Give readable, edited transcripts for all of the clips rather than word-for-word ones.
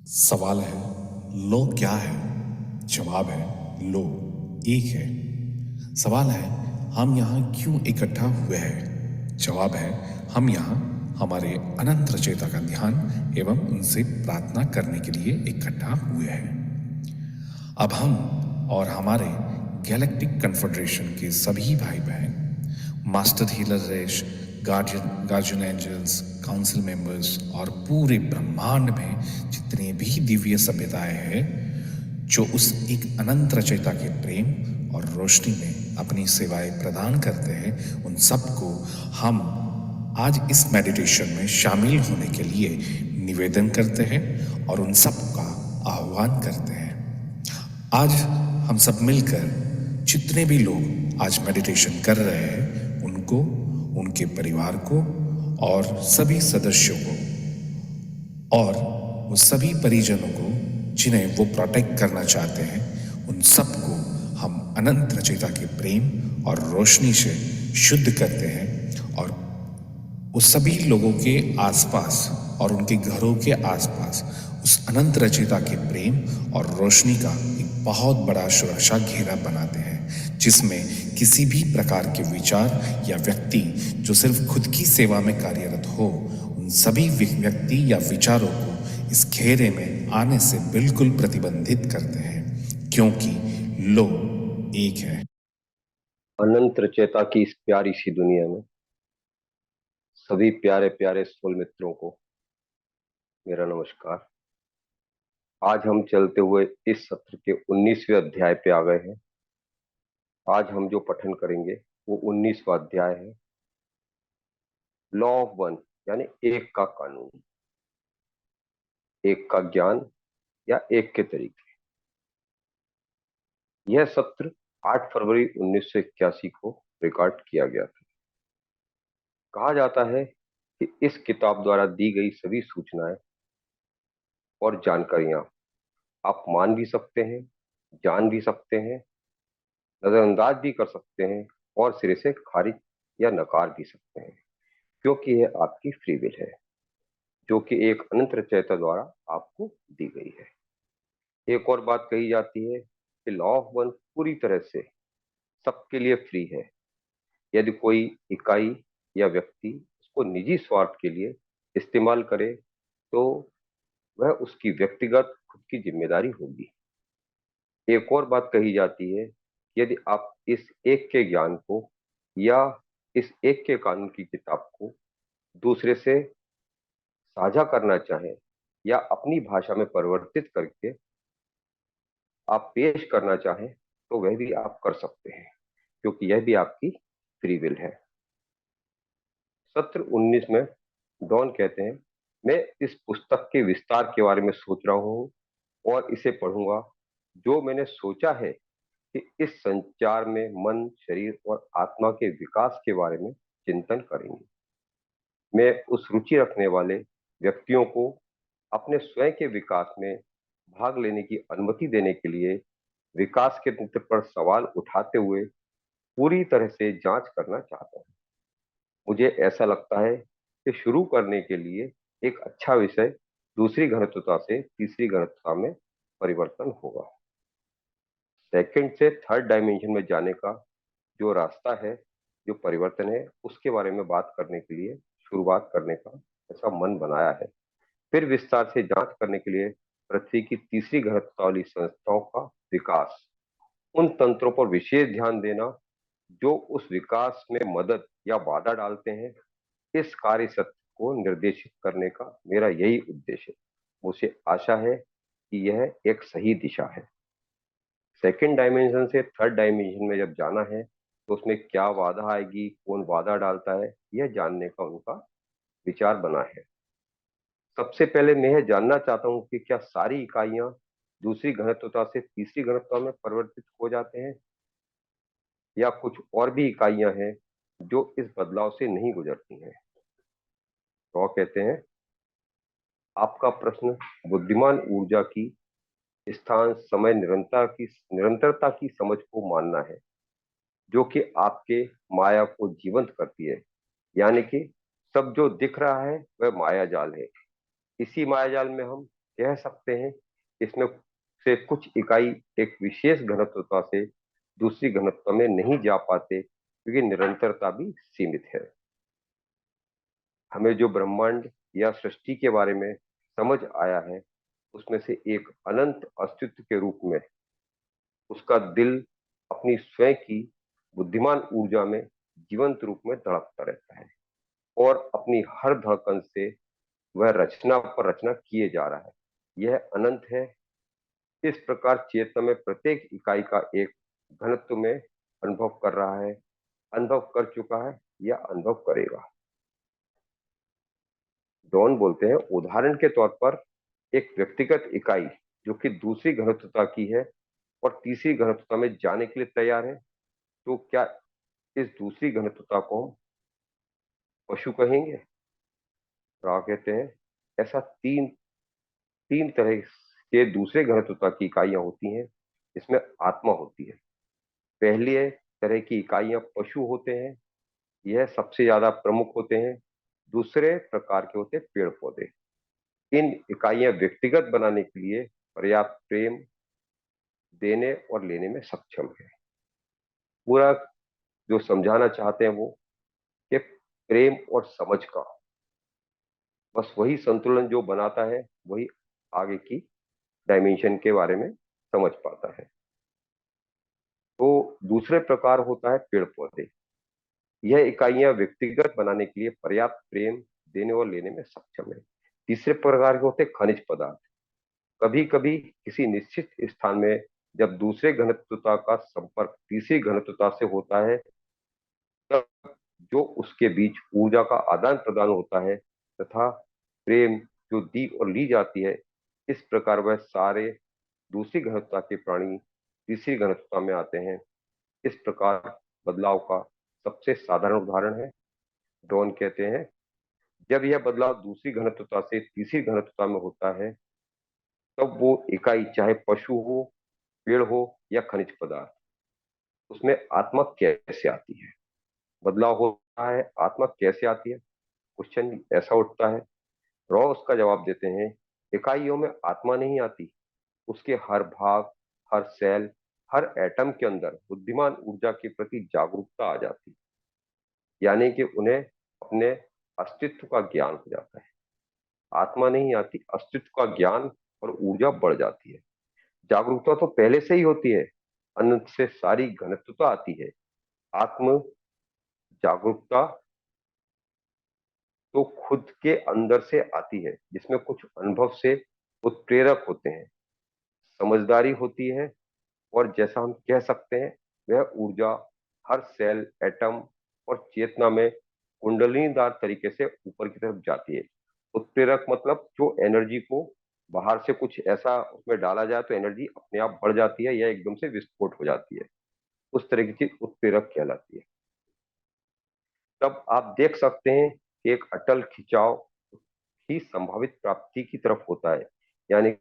सवाल है लो क्या है। जवाब है लो एक है। सवाल है हम यहाँ क्यों इकट्ठा हुए हैं। जवाब है हम यहाँ हमारे अनंत रचयिता का ध्यान एवं उनसे प्रार्थना करने के लिए इकट्ठा हुए हैं। अब हम और हमारे गैलेक्टिक कन्फेडरेशन के सभी भाई बहन, मास्टर हीलर रेश, गार्जियन एंजल्स, काउंसिल मेंबर्स और पूरे ब्रह्मांड में जितने भी दिव्य सभ्यताएं हैं जो उस एक अनंत रचयिता के प्रेम और रोशनी में अपनी सेवाएं प्रदान करते हैं, उन सबको हम आज इस मेडिटेशन में शामिल होने के लिए निवेदन करते हैं और उन सब का आह्वान करते हैं। आज हम सब मिलकर जितने भी लोग आज मेडिटेशन कर रहे हैं उनको, उनके परिवार को और सभी सदस्यों को और वो सभी परिजनों को जिन्हें वो प्रोटेक्ट करना चाहते हैं, उन सबको हम अनंत रचयिता के प्रेम और रोशनी से शुद्ध करते हैं और उस सभी लोगों के आसपास और उनके घरों के आसपास उस अनंत रचयिता के प्रेम और रोशनी का एक बहुत बड़ा सुरक्षा घेरा बनाते हैं, जिसमें किसी भी प्रकार के विचार या व्यक्ति जो सिर्फ खुद की सेवा में कार्यरत हो, उन सभी व्यक्ति या विचारों को इस घेरे में आने से बिल्कुल प्रतिबंधित करते हैं, क्योंकि लो एक है। अनंत रचयिता की इस प्यारी सी दुनिया में सभी प्यारे प्यारे सोल मित्रों को मेरा नमस्कार। आज हम चलते हुए इस सत्र के 19वें अध्याय पे आ गए हैं। आज हम जो पठन करेंगे वो 19वां अध्याय है, लॉ ऑफ वन, यानी एक का कानून, एक का ज्ञान या एक के तरीके। यह सत्र 8 फरवरी 1981 को रिकॉर्ड किया गया था। कहा जाता है कि इस किताब द्वारा दी गई सभी सूचनाएं और जानकारियां आप मान भी सकते हैं, जान भी सकते हैं, नजरअंदाज भी कर सकते हैं और सिरे से खारिज या नकार भी सकते हैं, क्योंकि यह आपकी फ्री विल है जो कि एक अनंत रचयिता द्वारा आपको दी गई है। एक और बात कही जाती है कि लॉ ऑफ वन पूरी तरह से सबके लिए फ्री है। यदि कोई इकाई या व्यक्ति उसको निजी स्वार्थ के लिए इस्तेमाल करे तो वह उसकी व्यक्तिगत खुद की जिम्मेदारी होगी। एक और बात कही जाती है, यदि आप इस एक के ज्ञान को या इस एक के कानून की किताब को दूसरे से साझा करना चाहें या अपनी भाषा में परिवर्तित करके आप पेश करना चाहें तो वह भी आप कर सकते हैं, क्योंकि यह भी आपकी फ्री विल है। सत्र 19 में डॉन कहते हैं, मैं इस पुस्तक के विस्तार के बारे में सोच रहा हूँ और इसे पढ़ूंगा। जो मैंने सोचा है कि इस संचार में मन, शरीर और आत्मा के विकास के बारे में चिंतन करेंगे। मैं उस रुचि रखने वाले व्यक्तियों को अपने स्वयं के विकास में भाग लेने की अनुमति देने के लिए विकास के तंत्र पर सवाल उठाते हुए पूरी तरह से जांच करना चाहता हूं। मुझे ऐसा लगता है कि शुरू करने के लिए एक अच्छा विषय दूसरी घनत्वता से तीसरी घनत्वता में परिवर्तन होगा। सेकंड से थर्ड डायमेंशन में जाने का जो रास्ता है, जो परिवर्तन है, उसके बारे में बात करने के लिए शुरुआत करने का ऐसा मन बनाया है। फिर विस्तार से जांच करने के लिए पृथ्वी की तीसरी घनत्व वाली संस्थाओं का विकास, उन तंत्रों पर विशेष ध्यान देना जो उस विकास में मदद या बाधा डालते हैं। इस कार्य सत्य को निर्देशित करने का मेरा यही उद्देश्य है। मुझे आशा है कि यह एक सही दिशा है। सेकंड डायमेंशन से थर्ड डायमेंशन में जब जाना है तो उसमें क्या बाधा आएगी, कौन बाधा डालता है, यह जानने का उनका विचार बना है। सबसे पहले मैं यह जानना चाहता हूं कि क्या सारी इकाइयां दूसरी घनत्वता से तीसरी घनत्वता में परिवर्तित हो जाते हैं या कुछ और भी इकाइयां हैं जो इस बदलाव से नहीं गुजरती हैं। तो कहते हैं, आपका प्रश्न बुद्धिमान ऊर्जा की स्थान समय निरंतरता की समझ को मानना है, जो कि आपके माया को जीवंत करती है। यानी कि सब जो दिख रहा है वह माया जाल है। इसी माया जाल में हम कह सकते हैं इसमें से कुछ इकाई एक विशेष घनत्वता से दूसरी घनत्व में नहीं जा पाते क्योंकि निरंतरता भी सीमित है। हमें जो ब्रह्मांड या सृष्टि के बारे में समझ आया है उसमें से एक अनंत अस्तित्व के रूप में उसका दिल अपनी स्वयं की बुद्धिमान ऊर्जा में जीवंत रूप में धड़कता रहता है और अपनी हर धड़कन से वह रचना पर रचना किए जा रहा है। यह अनंत है। इस प्रकार चेतना में प्रत्येक इकाई का एक घनत्व में अनुभव कर रहा है, अनुभव कर चुका है या अनुभव करेगा। डॉन बोलते हैं, उदाहरण के तौर पर एक व्यक्तिगत इकाई जो कि दूसरी घनत्वता की है और तीसरी घनत्वता में जाने के लिए तैयार है, तो क्या इस दूसरी घनत्वता को हम पशु कहेंगे? राव कहते हैं, ऐसा तीन तीन तरह के दूसरे घनत्वता की इकाइयां होती हैं जिसमें आत्मा होती है। पहली तरह की इकाइयां पशु होते हैं, यह सबसे ज्यादा प्रमुख होते हैं। दूसरे प्रकार के होते हैं पेड़ पौधे। इन इकाइयां व्यक्तिगत बनाने के लिए पर्याप्त प्रेम देने और लेने में सक्षम है। पूरा जो समझाना चाहते हैं वो कि प्रेम और समझ का बस वही संतुलन जो बनाता है, वही आगे की डायमेंशन के बारे में समझ पाता है। तो दूसरे प्रकार होता है पेड़ पौधे। यह इकाइयां व्यक्तिगत बनाने के लिए पर्याप्त प्रेम देने और लेने में सक्षम है। तीसरे प्रकार के होते हैं खनिज पदार्थ। कभी कभी किसी निश्चित स्थान में जब दूसरे घनत्वता का संपर्क तीसरी घनत्वता से होता है, तब जो उसके बीच ऊर्जा का आदान प्रदान होता है तथा प्रेम जो दी और ली जाती है, इस प्रकार वह सारे दूसरी घनत्वता के प्राणी तीसरी घनत्वता में आते हैं। इस प्रकार बदलाव का सबसे साधारण उदाहरण है। डॉन कहते हैं, जब यह बदलाव दूसरी घनत्वता से तीसरी घनत्वता में होता है, तब वो इकाई चाहे पशु हो, पेड़ हो या खनिज पदार्थ, उसमें आत्मा कैसे आती है? बदलाव होता है, आत्मा कैसे आती है? क्वेश्चन ऐसा उठता है। रॉ उसका जवाब देते हैं, इकाइयों में आत्मा नहीं आती, उसके हर भाग, हर सेल, हर एटम के अंदर बुद्धिमान ऊर्जा के प्रति जागरूकता आ जाती है। यानी कि उन्हें अपने अस्तित्व का ज्ञान हो जाता है। आत्मा नहीं आती, अस्तित्व का ज्ञान और ऊर्जा बढ़ जाती है। जागरूकता तो पहले से ही होती है, अनंत से सारी घनत्वता आती है। आत्म जागरूकता तो खुद के अंदर से आती है, जिसमें कुछ अनुभव से उत्प्रेरक होते हैं, समझदारी होती है और जैसा हम कह सकते हैं वह ऊर्जा हर सेल, एटम और चेतना में कुंडलीदार तरीके से ऊपर की तरफ जाती है। उत्प्रेरक मतलब जो एनर्जी को बाहर से कुछ ऐसा उसमें डाला जाए तो एनर्जी अपने आप बढ़ जाती है या एकदम से विस्फोट हो जाती है, उस तरह की चीज उत्प्रेरक कहलाती है। तब आप देख सकते हैं कि एक अटल खिंचाव ही संभावित प्राप्ति की तरफ होता है, यानी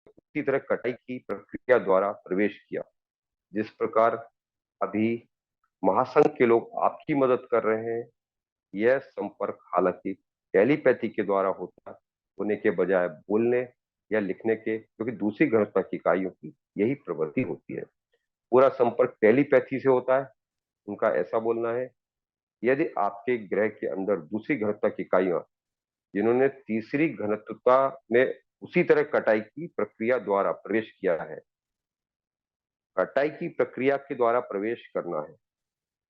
उसी तरह कटाई की प्रक्रिया द्वारा प्रवेश किया। जिस प्रकार अभी महासंघ के लोग आपकी मदद कर रहे हैं, यह संपर्क हालांकि टेलीपैथी के द्वारा होता होने के बजाय बोलने या लिखने के, क्योंकि दूसरी घनत्व की इकाइयों की यही प्रवृत्ति होती है। पूरा संपर्क टेलीपैथी से होता है। उनका ऐसा बोलना है, यदि आपके ग्रह के अंदर दूसरी घनत्व की इकाइयां जिन्होंने तीसरी घनत्वता में उसी तरह कटाई की प्रक्रिया द्वारा प्रवेश किया है, कटाई की प्रक्रिया के द्वारा प्रवेश करना है,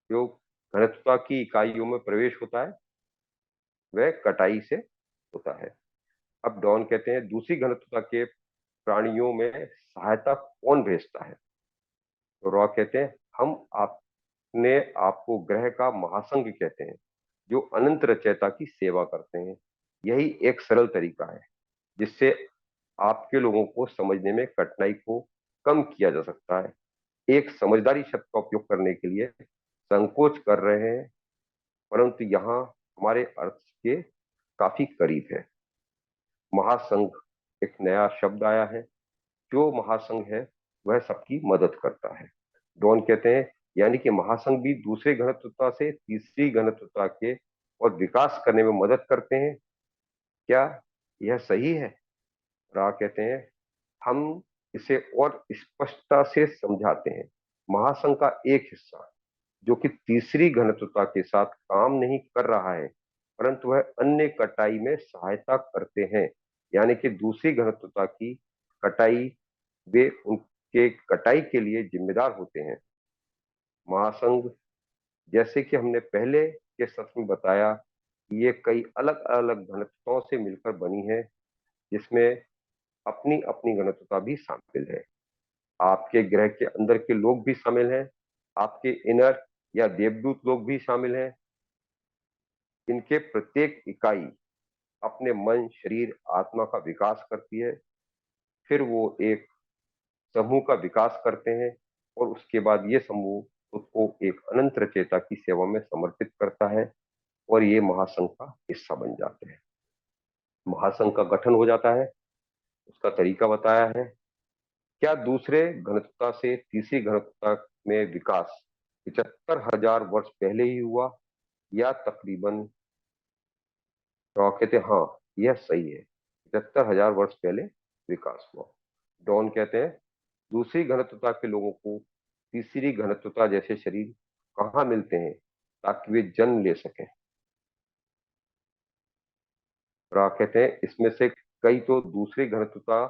जो घनत्वता की इकाइयों में प्रवेश होता है वह कटाई से होता है। अब डॉन कहते हैं, दूसरी घनत्वता के प्राणियों में सहायता कौन भेजता है? तो रॉ कहते हैं, हम अपने आपको ग्रह का महासंघ कहते हैं, जो अनंत रचयिता की सेवा करते हैं। यही एक सरल तरीका है जिससे आपके लोगों को समझने में कठिनाई को कम किया जा सकता है। एक समझदारी शब्द का उपयोग करने के लिए संकोच कर रहे हैं, परंतु यहाँ हमारे अर्थ के काफी करीब है। महासंघ एक नया शब्द आया है। जो महासंघ है वह सबकी मदद करता है। डॉन कहते हैं, यानी कि महासंघ भी दूसरे घनत्वता से तीसरी घनत्वता के और विकास करने में मदद करते हैं। क्या यह सही है? रा कहते हैं, हम इसे और स्पष्टता से समझाते हैं। महासंघ का एक हिस्सा जो कि तीसरी घनत्वता के साथ काम नहीं कर रहा है, परंतु वह अन्य कटाई में सहायता करते हैं, यानी कि दूसरी घनत्वता की कटाई, वे उनके कटाई के लिए जिम्मेदार होते हैं। महासंघ, जैसे कि हमने पहले के सत्र में बताया, ये कई अलग अलग घनत्वताओं से मिलकर बनी है, जिसमें अपनी अपनी घनत्वता भी शामिल है। आपके ग्रह के अंदर के लोग भी शामिल हैं, आपके इनर या देवदूत लोग भी शामिल हैं। इनके प्रत्येक इकाई अपने मन, शरीर, आत्मा का विकास करती है। फिर वो एक समूह का विकास करते हैं और उसके बाद ये समूह उसको एक अनंत रचयिता की सेवा में समर्पित करता है और ये महासंघ का हिस्सा बन जाते हैं। महासंघ का गठन हो जाता है, उसका तरीका बताया है। क्या दूसरे घनत्वता से तीसरी घनत्वता में विकास 75,000 वर्ष पहले ही हुआ या तकरीबन? तो कहते हैं हाँ, यह सही है, 75,000 वर्ष पहले विकास हुआ। डॉन कहते हैं, दूसरी घनत्वता के लोगों को तीसरी घनत्वता जैसे शरीर कहाँ मिलते हैं ताकि वे जन्म ले सकें? रा कहते हैं, इसमें से कई तो दूसरी घनत्वता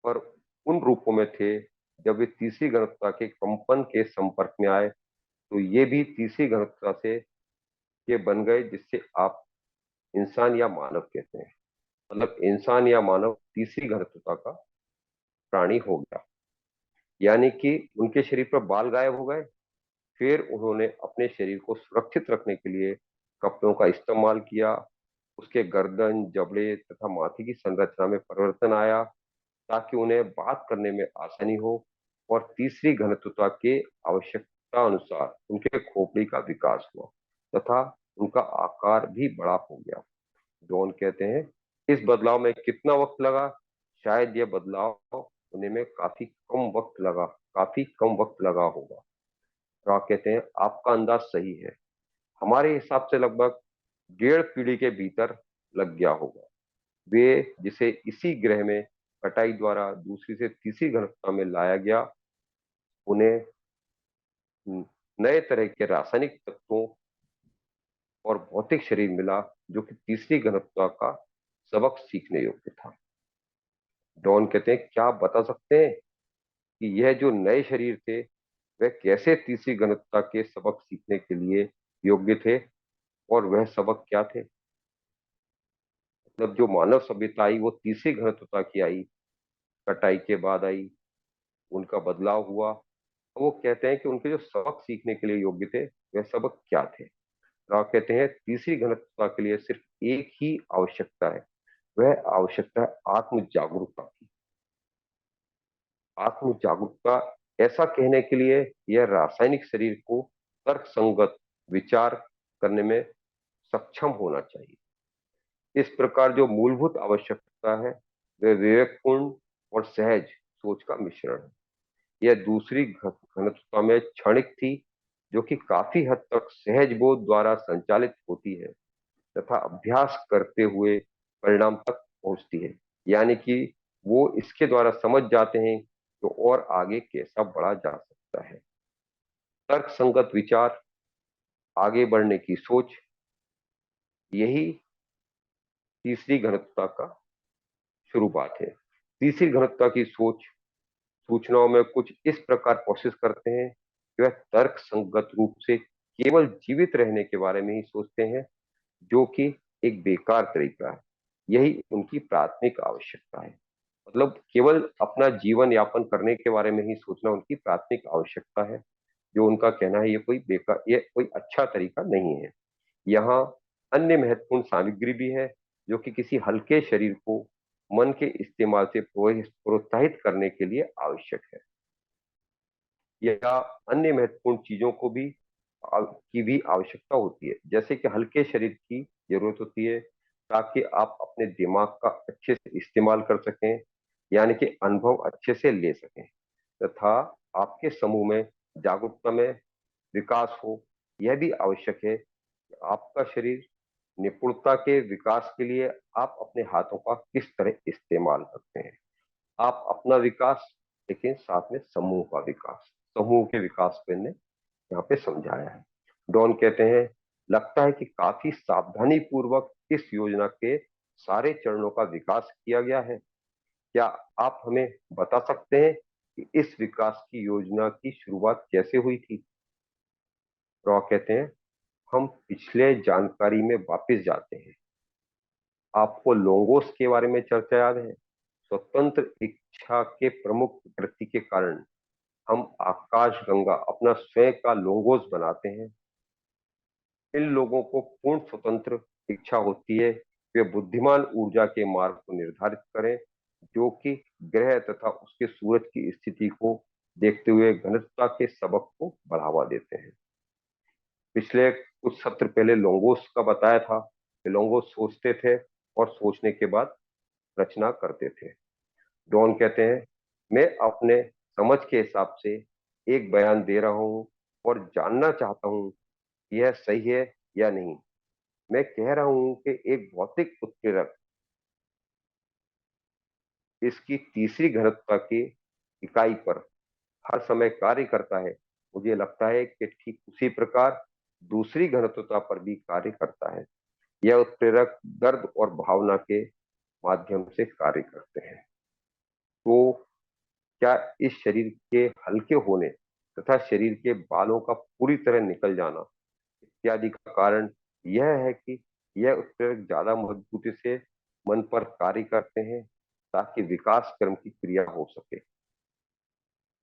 पर उन रूपों में थे जब वे तीसरी घनत्वता के कंपन के संपर्क में आए, तो ये भी तीसरी घनत्वता से ये बन गए, जिससे आप इंसान या मानव कहते हैं। मतलब इंसान या मानव तीसरी घनत्वता का प्राणी हो गया, यानी कि उनके शरीर पर बाल गायब हो गए। फिर उन्होंने अपने शरीर को सुरक्षित रखने के लिए कपड़ों का इस्तेमाल किया। उसके गर्दन, जबड़े तथा माथे की संरचना में परिवर्तन आया ताकि उन्हें बात करने में आसानी हो, और तीसरी घनत्वता के आवश्यकता अनुसार उनके खोपड़ी का विकास हुआ तथा उनका आकार भी बड़ा हो गया। जॉन कहते हैं, इस बदलाव में कितना वक्त लगा? शायद यह बदलाव होने में काफी कम वक्त लगा होगा। रॉ कहते हैं, आपका अंदाज सही है, हमारे हिसाब से लगभग 1.5 पीढ़ी के भीतर लग गया होगा। वे जिसे इसी ग्रह में कटाई द्वारा दूसरी से तीसरी घनत्वता में लाया गया, उन्हें नए तरह के रासायनिक तत्वों और भौतिक शरीर मिला जो कि तीसरी घनत्वता का सबक सीखने योग्य था। डॉन कहते हैं, क्या आप बता सकते हैं कि यह जो नए शरीर थे वह कैसे तीसरी घनत्वता के सबक सीखने के लिए योग्य थे, और वह सबक क्या थे? मतलब जो मानव सभ्यता आई वो तीसरी घनत्वता की आई, कटाई के बाद आई, उनका बदलाव हुआ। तो वो कहते हैं कि उनके जो सबक सीखने के लिए योग्य थे वह सबक क्या थे? राव कहते हैं, तीसरी घनत्वता के लिए सिर्फ एक ही आवश्यकता है, वह आवश्यकता है आत्म जागरूकता की। आत्म जागरूकता, ऐसा कहने के लिए यह रासायनिक शरीर को तर्क संगत विचार करने में सक्षम होना चाहिए। इस प्रकार जो मूलभूत आवश्यकता है वह विवेकपूर्ण और सहज सोच का मिश्रण है। यह दूसरी घनत्वता में क्षणिक थी, जो कि काफी हद तक सहज बोध द्वारा संचालित होती है तथा अभ्यास करते हुए परिणाम तक पहुंचती है, यानी कि वो इसके द्वारा समझ जाते हैं तो और आगे कैसा बढ़ा जा सकता है। तर्क संगत विचार, आगे बढ़ने की सोच, यही तीसरी घनत्वता का शुरुआत है। तीसरी घनत्वता की सोच सूचनाओं में कुछ इस प्रकार कोशिश करते हैं कि वह तर्क संगत रूप से केवल जीवित रहने के बारे में ही सोचते हैं, जो कि एक बेकार तरीका है। यही उनकी प्राथमिक आवश्यकता है। मतलब केवल अपना जीवन यापन करने के बारे में ही सोचना उनकी प्राथमिक आवश्यकता है। जो उनका कहना है, ये कोई अच्छा तरीका नहीं है। यहाँ अन्य महत्वपूर्ण सामग्री भी है जो कि किसी हल्के शरीर को मन के इस्तेमाल से प्रोत्साहित करने के लिए आवश्यक है, या अन्य महत्वपूर्ण चीजों को भी की भी आवश्यकता होती है, जैसे कि हल्के शरीर की जरूरत होती है ताकि आप अपने दिमाग का अच्छे से इस्तेमाल कर सकें, यानी कि अनुभव अच्छे से ले सकें, तथा आपके समूह में जागरूकता में विकास हो। यह भी आवश्यक है कि आपका शरीर निपुणता के विकास के लिए आप अपने हाथों का किस तरह इस्तेमाल करते हैं। आप अपना विकास, लेकिन साथ में समूह का विकास, समूह के विकास को इन्हें यहाँ पे समझाया है। डॉन कहते हैं, लगता है कि काफी सावधानी पूर्वक इस योजना के सारे चरणों का विकास किया गया है। क्या आप हमें बता सकते हैं कि इस विकास की योजना की शुरुआत कैसे हुई थी? रॉ कहते हैं, हम पिछले जानकारी में वापस जाते हैं। आपको लोंगोस के बारे में चर्चा याद है? स्वतंत्र इच्छा के प्रमुख वृत्ति के कारण हम आकाशगंगा अपना स्वयं का लोंगोस बनाते हैं। इन लोगों को पूर्ण स्वतंत्र इच्छा होती है, वे बुद्धिमान ऊर्जा के मार्ग को निर्धारित करें, जो कि ग्रह तथा उसके सूरज की स्थिति को देखते हुए घनत्व के सबक को बढ़ावा देते हैं। पिछले कुछ सत्र पहले लोंगोस का बताया था कि लोंगोस सोचते थे और सोचने के बाद रचना करते थे। डॉन कहते हैं, मैं अपने समझ के हिसाब से एक बयान दे रहा हूं और जानना चाहता हूं कि यह सही है या नहीं। मैं कह रहा हूं कि एक भौतिक उत्प्रेरक इसकी तीसरी घनत्व की इकाई पर हर समय कार्य करता है। मुझे लगता है कि ठीक उसी प्रकार दूसरी घनत्वता पर भी कार्य करता है। यह उत्प्रेरक दर्द और भावना के माध्यम से कार्य करते हैं। तो क्या इस शरीर के हल्के होने तथा शरीर के बालों का पूरी तरह निकल जाना इत्यादि का कारण यह है कि यह उत्प्रेरक ज्यादा मजबूती से मन पर कार्य करते हैं, ताकि विकास क्रम की क्रिया हो सके।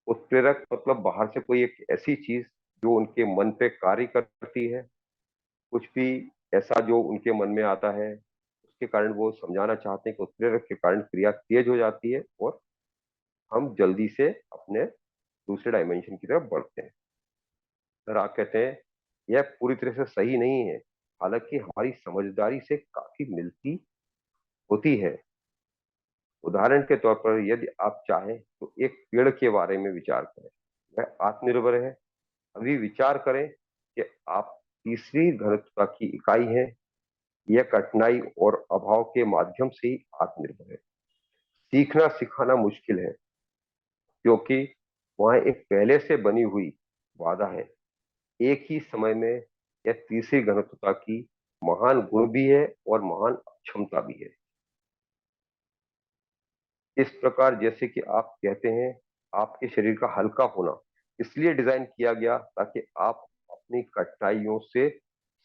उत्प्रेरक मतलब बाहर से कोई एक ऐसी चीज जो उनके मन पे कार्य करती है, कुछ भी ऐसा जो उनके मन में आता है, उसके कारण वो समझाना चाहते हैं कि उत्प्रेरक के कारण क्रिया तेज हो जाती है और हम जल्दी से अपने दूसरे डायमेंशन की तरफ बढ़ते हैं। राग कहते हैं, यह पूरी तरह से सही नहीं है, हालांकि हमारी समझदारी से काफी मिलती होती है। उदाहरण के तौर पर यदि आप चाहें तो एक पेड़ के बारे में विचार करें, वह आत्मनिर्भर है। अभी विचार करें कि आप तीसरी घनत्व की इकाई है, यह कठिनाई और अभाव के माध्यम से ही आत्मनिर्भर है। सीखना सिखाना मुश्किल है, क्योंकि वहां एक पहले से बनी हुई बाधा है। एक ही समय में यह तीसरी घनत्वता की महान गुण भी है और महान अक्षमता भी है। इस प्रकार जैसे कि आप कहते हैं, आपके शरीर का हल्का होना इसलिए डिजाइन किया गया ताकि आप अपनी कठिनाइयों से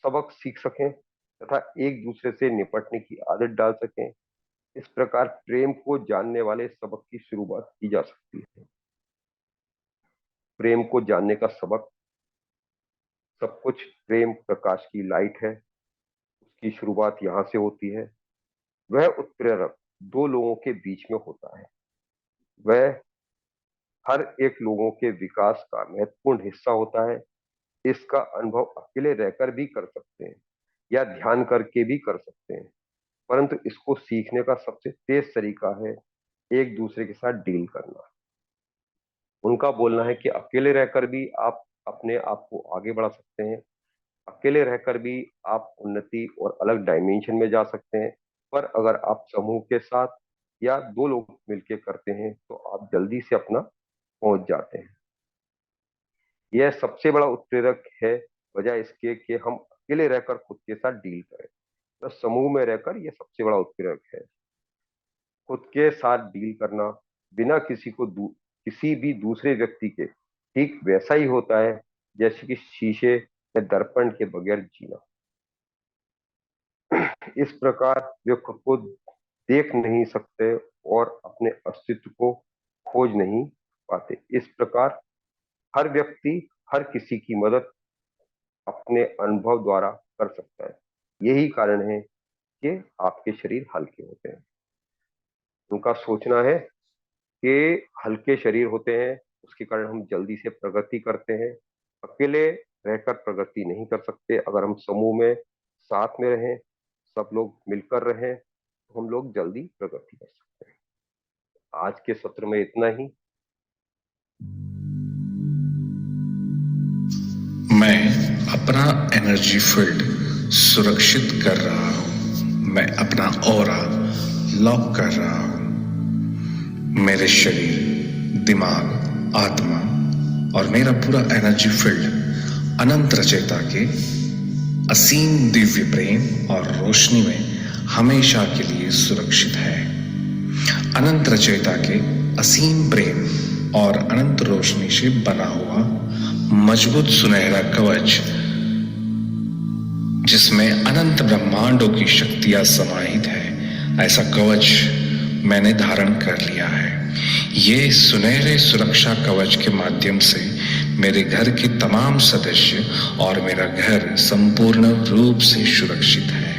सबक सीख सकें तथा एक दूसरे से निपटने की आदत डाल सकें। इस प्रकार प्रेम को जानने वाले सबक की शुरुआत की जा सकती है। प्रेम को जानने का सबक, सब कुछ प्रेम प्रकाश की लाइट है, उसकी शुरुआत यहां से होती है। वह उत्प्रेरक दो लोगों के बीच में होता है। वह हर एक लोगों के विकास का महत्वपूर्ण हिस्सा होता है। इसका अनुभव अकेले रहकर भी कर सकते हैं या ध्यान करके भी कर सकते हैं, परंतु इसको सीखने का सबसे तेज तरीका है एक दूसरे के साथ डील करना। उनका बोलना है कि अकेले रहकर भी आप अपने आप को आगे बढ़ा सकते हैं, अकेले रहकर भी आप उन्नति और अलग डायमेंशन में जा सकते हैं, पर अगर आप समूह के साथ या दो लोग मिलकर करते हैं तो आप जल्दी से अपना पहुंच जाते हैं। यह सबसे बड़ा उत्प्रेरक है, वजह इसके कि हम अकेले रहकर खुद के साथ डील करें, तो समूह में रहकर यह सबसे बड़ा उत्प्रेरक है। खुद के साथ डील करना बिना किसी भी दूसरे व्यक्ति के ठीक वैसा ही होता है जैसे कि शीशे या दर्पण के बगैर जीना। इस प्रकार वे खुद को देख नहीं सकते और अपने अस्तित्व को खोज नहीं पाते। इस प्रकार हर व्यक्ति हर किसी की मदद अपने अनुभव द्वारा कर सकता है। यही कारण है कि आपके शरीर हल्के होते हैं। उनका सोचना है कि हल्के शरीर होते हैं, उसके कारण हम जल्दी से प्रगति करते हैं। अकेले रहकर प्रगति नहीं कर सकते। अगर हम समूह में साथ में रहें, सब लोग मिलकर रहें, तो हम लोग जल्दी प्रगति कर सकते हैं। आज के सत्र में इतना ही। मैं अपना एनर्जी फील्ड सुरक्षित कर रहा हूं। मैं अपना ऑरा लॉक कर रहा हूं। मेरे शरीर, दिमाग, आत्मा और मेरा पूरा एनर्जी फील्ड अनंत रचयिता के असीम दिव्य प्रेम और रोशनी में हमेशा के लिए सुरक्षित है। अनंत रचयिता के असीम प्रेम और अनंत रोशनी से बना हुआ मजबूत सुनहरा कवच, जिसमें अनंत ब्रह्मांडों की शक्तियां समाहित है, ऐसा कवच मैंने धारण कर लिया है। ये सुनहरे सुरक्षा कवच के माध्यम से मेरे घर के तमाम सदस्य और मेरा घर संपूर्ण रूप से सुरक्षित है।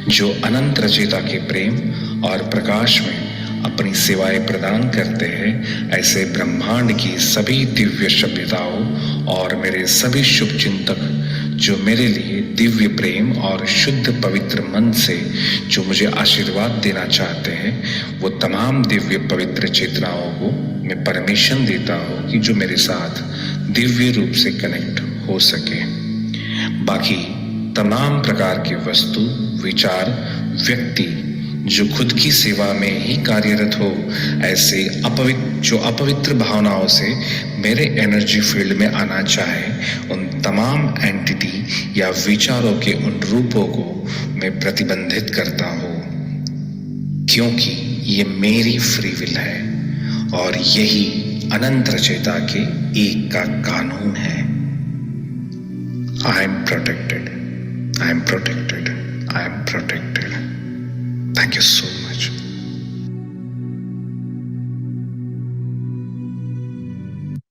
जो अनंत रचयिता के प्रेम और प्रकाश में अपनी सेवाएं प्रदान करते हैं, ऐसे ब्रह्मांड की सभी दिव्य सभ्यताओं और मेरे सभी शुभ चिंतक जो मेरे लिए दिव्य प्रेम और शुद्ध पवित्र मन से जो मुझे आशीर्वाद देना चाहते हैं, वो तमाम दिव्य पवित्र चेतनाओं को मैं परमिशन देता हूँ कि जो मेरे साथ दिव्य रूप से कनेक्ट हो सके। बाकी तमाम प्रकार के वस्तु, विचार, व्यक्ति जो खुद की सेवा में ही कार्यरत हो, ऐसे अपवित्र भावनाओं से मेरे एनर्जी फील्ड में आना चाहे, उन तमाम एंटिटी या विचारों के उन रूपों को मैं प्रतिबंधित करता हूँ, क्योंकि ये मेरी फ्री विल है और यही अनंत रचयिता के एक का कानून है। I am protected, I am protected, I am protected. Thank you so much.